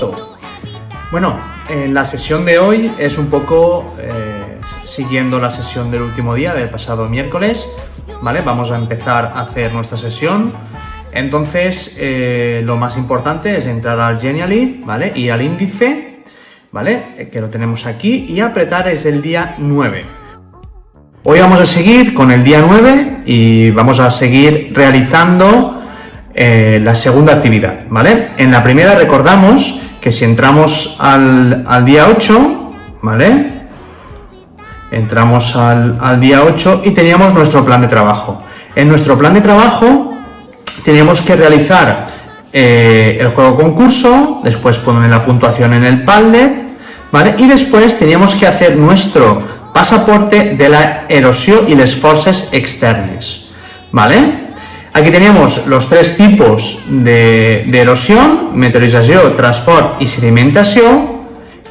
cuarto. Bueno, en la sesión de hoy es un poco siguiendo la sesión del último día, del pasado miércoles, ¿vale? Vamos a empezar a hacer nuestra sesión. Entonces, lo más importante es entrar al Genially, ¿vale? Y al índice, ¿vale? Que lo tenemos aquí, y apretar es el día 9. Hoy vamos a seguir con el día 9 y vamos a seguir realizando la segunda actividad, ¿vale? En la primera recordamos que si entramos al día 8, ¿vale? Entramos al día 8 y teníamos nuestro plan de trabajo. En nuestro plan de trabajo teníamos que realizar el juego concurso, después poner la puntuación en el Padlet, ¿vale? Y después teníamos que hacer nuestro pasaporte de la erosió y les forces externes, ¿vale? Aquí teníamos los tres tipos de erosión: meteorització, transport y sedimentación,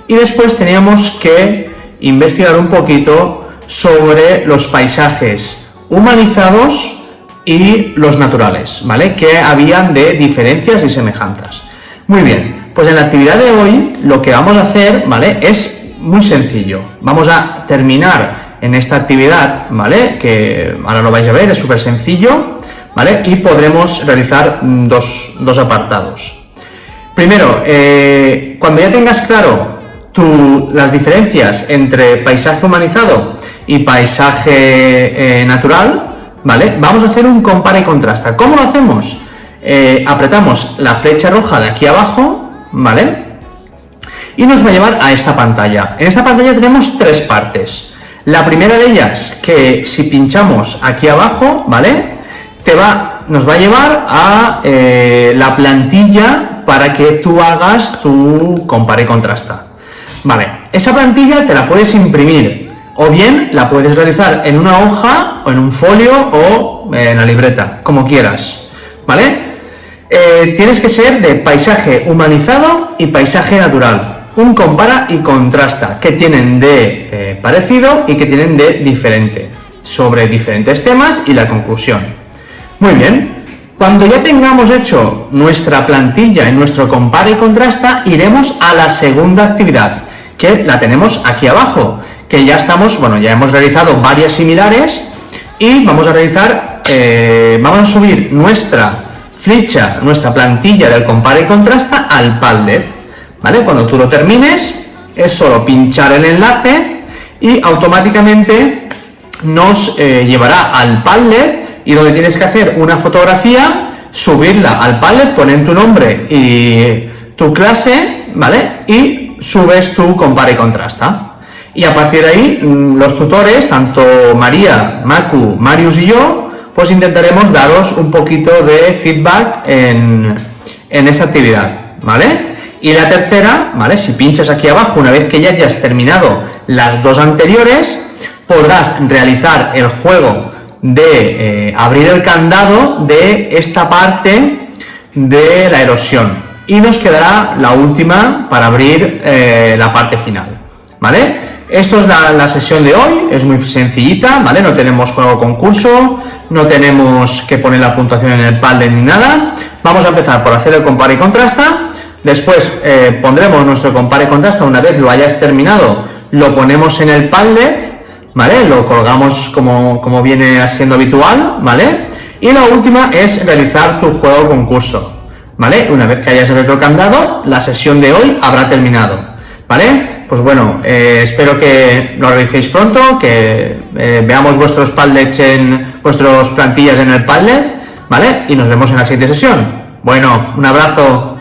y después teníamos que investigar un poquito sobre los paisajes humanizados y los naturales, ¿vale? Que habían de diferencias y semejanzas. Muy bien, pues en la actividad de hoy lo que vamos a hacer, ¿vale? Es muy sencillo. Vamos a terminar en esta actividad, ¿vale? Que ahora lo vais a ver, es súper sencillo, ¿vale? Y podremos realizar dos apartados. Primero, cuando ya tengas claro las diferencias entre paisaje humanizado y paisaje natural, ¿vale? Vamos a hacer un compara y contrasta. ¿Cómo lo hacemos? Apretamos la flecha roja de aquí abajo, ¿vale? Y nos va a llevar a esta pantalla. En esta pantalla tenemos tres partes. La primera de ellas, que si pinchamos aquí abajo, ¿vale? Nos va a llevar a la plantilla para que tú hagas tu compara y contrasta. Vale, esa plantilla te la puedes imprimir, o bien la puedes realizar en una hoja, o en un folio, o en la libreta, como quieras, ¿vale? Tienes que ser de paisaje humanizado y paisaje natural. Un compara y contrasta, que tienen de parecido y que tienen de diferente, sobre diferentes temas y la conclusión. Muy bien, cuando ya tengamos hecho nuestra plantilla y nuestro compara y contrasta, iremos a la segunda actividad, que la tenemos aquí abajo, que ya hemos realizado varias similares y vamos a realizar, vamos a subir nuestra ficha, nuestra plantilla del compara y contrasta al Padlet, ¿vale? Cuando tú lo termines, es solo pinchar el enlace y automáticamente nos llevará al Padlet, y donde tienes que hacer una fotografía, subirla al Padlet, poner tu nombre y tu clase, ¿vale? Y subes tu compara y contrasta. Y a partir de ahí, los tutores, tanto María, Macu, Marius y yo, pues intentaremos daros un poquito de feedback en esta actividad, ¿vale? Y la tercera, ¿vale? Si pinchas aquí abajo, una vez que ya hayas terminado las dos anteriores, podrás realizar el juego de abrir el candado de esta parte de la erosión, y nos quedará la última para abrir la parte final, ¿vale? Esto es la sesión de hoy, es muy sencillita, ¿vale? No tenemos juego concurso, no tenemos que poner la puntuación en el Padlet ni nada. Vamos a empezar por hacer el compara y contrasta, después pondremos nuestro compara y contrasta. Una vez lo hayas terminado, lo ponemos en el Padlet, ¿vale? Lo colgamos como viene siendo habitual, ¿vale? Y la última es realizar tu juego concurso, ¿vale? Una vez que hayas abierto el candado, la sesión de hoy habrá terminado, ¿vale? Pues bueno, espero que lo realicéis pronto, que veamos vuestros Padlets vuestras plantillas en el Padlet, ¿vale? Y nos vemos en la siguiente sesión. Bueno, un abrazo.